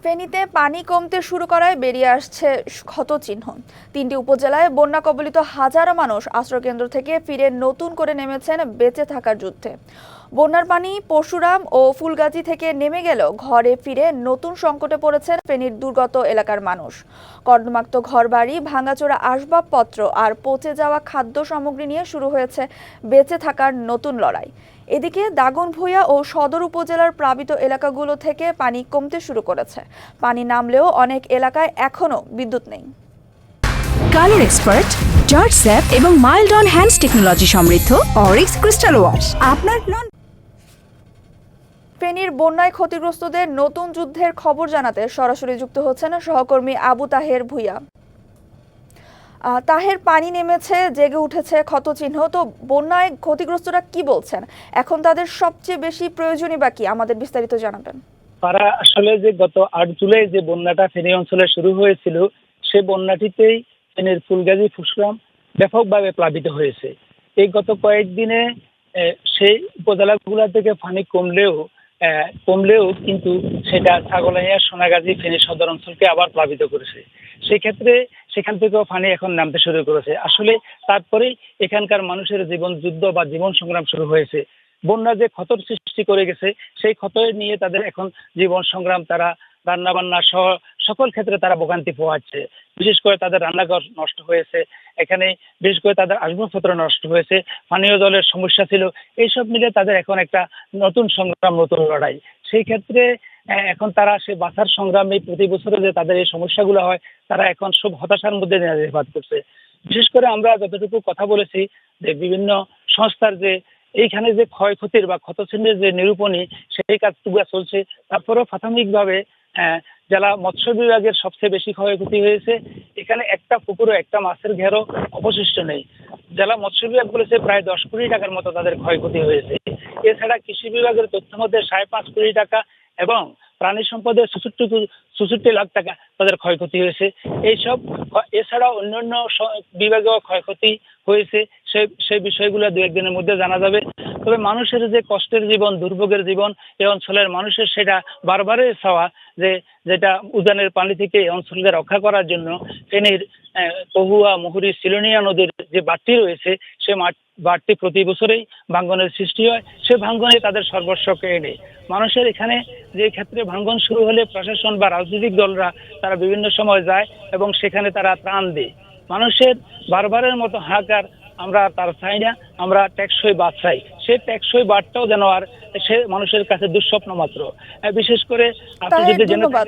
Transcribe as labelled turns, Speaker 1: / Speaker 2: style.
Speaker 1: ফেনীতে পানি কমতে শুরু করায় বেরিয়ে আসছে ক্ষতচিহ্ন। ৩টি উপজেলায় বন্যা কবলিত হাজারো মানুষ আশ্রয়কেন্দ্র থেকে ফিরে নতুন করে নেমেছেন বেঁচে থাকার যুদ্ধে। বন্যার পানি পরশুরাম ও ফুলগাজী থেকে নেমে গেলেও ঘরে ফিরে নতুন সংকটে পড়েছেন ফেনীর দুর্গত এলাকার মানুষ। কর্দমাক্ত ঘরবাড়ি, ভাঙাচোরা আসবাবপত্র আর পচে যাওয়া খাদ্য সামগ্রী নিয়ে শুরু হয়েছে বেঁচে থাকার নতুন লড়াই। এদিকে দাগনভূঞা ও সদর উপজেলার প্লাবিত এলাকাগুলো থেকে পানি কমতে শুরু করেছে। পানি নামলেও অনেক এলাকায় এখনো বিদ্যুৎ নেই।
Speaker 2: কালার এক্সপার্ট, জর্জ স্যাপ এবং মাইল্ড অন হ্যান্ডস টেকনোলজি সমৃদ্ধ অরিক্স ক্রিস্টাল ওয়াশ আপনার
Speaker 1: ফেনীর বন্যায় ক্ষতিগ্রস্তদের নতুন যুদ্ধের খবর জানাতে সরাসরি যুক্ত হচ্ছেন সহকর্মী আবু তাহের ভূঁইয়া। তাহের, পানি নেমেছে, জেগে উঠেছে ক্ষতচিহ্ন, তো বন্যায় ক্ষতিগ্রস্তরা কি বলছেন, এখন তাদের সবচেয়ে বেশি প্রয়োজনীয় বা কি, আমাদের বিস্তারিত জানাবেন।
Speaker 3: তারা আসলে যে গত ৮ জুলাই যে বন্যাটা ফেনী অঞ্চলে শুরু হয়েছিল, সে বন্যাটিতেই ফেনীর ফুলগাজী ফুসরাম ব্যাপকভাবে প্লাবিত হয়েছে। এই গত কয়েকদিনে সেই উপজেলাগুলো থেকে পানি কমলেও কিন্তু সেটা ছাগলাইয়া, সোনাগাজী, ফেনী সদর অঞ্চলকে আবার প্লাবিত করেছে। সেক্ষেত্রে সেখান থেকেও পানি এখন নামতে শুরু করেছে। আসলে তারপরেই এখানকার মানুষের জীবন যুদ্ধ বা জীবন সংগ্রাম শুরু হয়েছে। বন্যা যে ক্ষতর সৃষ্টি করে গেছে, সেই ক্ষত নিয়ে তাদের এখন জীবন সংগ্রাম। তারা রান্না বান্না সহ সকল ক্ষেত্রে তারা ভোগান্তি পোহাচ্ছে। বিশেষ করে তাদের রান্নাঘর নষ্ট হয়েছে, এখানে বিশেষ করে তাদের আসবাবপত্র নষ্ট হয়েছে, পানীয় জলের সমস্যা ছিল। এইসব মিলে তাদের এখন একটা নতুন সংগ্রাম, নতুন লড়াই। সেই ক্ষেত্রে এখন তারা সে বাঁচার সংগ্রামে প্রতি বছরে যে তাদের এই সমস্যাগুলো হয়, তারা এখন সব হতাশার মধ্যে নির্বাদ করছে। বিশেষ করে আমরা যতটুকু কথা বলেছি যে বিভিন্ন সংস্থার যে এইখানে যে ক্ষয়ক্ষতির বা ক্ষতচিহ্নের যে নিরূপণী, সেই কাজটুকু চলছে। তারপরেও প্রাথমিকভাবে জেলা মৎস্য বিভাগের সবচেয়ে বেশি ক্ষয়ক্ষতি হয়েছে। এখানে একটা পুকুরও একটা মাছের ঘেরও অবশিষ্ট নেই। জেলা মৎস্য বিভাগ বলেছে প্রায় 10 কোটি টাকার মতো তাদের ক্ষয়ক্ষতি হয়েছে। এছাড়া কৃষি বিভাগের তথ্য মধ্যে 5.5 কোটি টাকা এবং প্রাণী সম্পদের 66 লাখ টাকা তাদের ক্ষয়ক্ষতি হয়েছে। এইসব এছাড়াও অন্যান্য বিভাগেও ক্ষয়ক্ষতি হয়েছে। সেই বিষয়গুলো দু একদিনের মধ্যে জানা যাবে। তবে মানুষের যে কষ্টের জীবন, দুর্ভোগের জীবন এই অঞ্চলের মানুষের, সেটা বারবারই চাওয়া যে যেটা উজানের পানি থেকে এই অঞ্চলকে রক্ষা করার জন্য ফেনীর কহুয়া, মুহুরী, সিলোনিয়া নদীর যে বাঁধটি রয়েছে, সে বাঁধটি প্রতি বছরেই ভাঙ্গনের সৃষ্টি হয়। সে ভাঙ্গনে তাদের সর্বস্বকে এনে মানুষের এখানে যে ক্ষেত্রে ভাঙ্গন শুরু হলে প্রশাসন বা রাজনৈতিক দলরা তারা বিভিন্ন সময় যায় এবং সেখানে তারা ত্রাণ দেয়। মানুষের বারবারের মতো হাহাকার আমরা তার চাই না, আমরা টেকসই বাঁধ চাই। সেই টেকসই বাঁধটাও যেন আর সে মানুষের কাছে দুঃস্বপ্ন মাত্র। বিশেষ করে আপনি যদি
Speaker 1: ধন্যবাদ।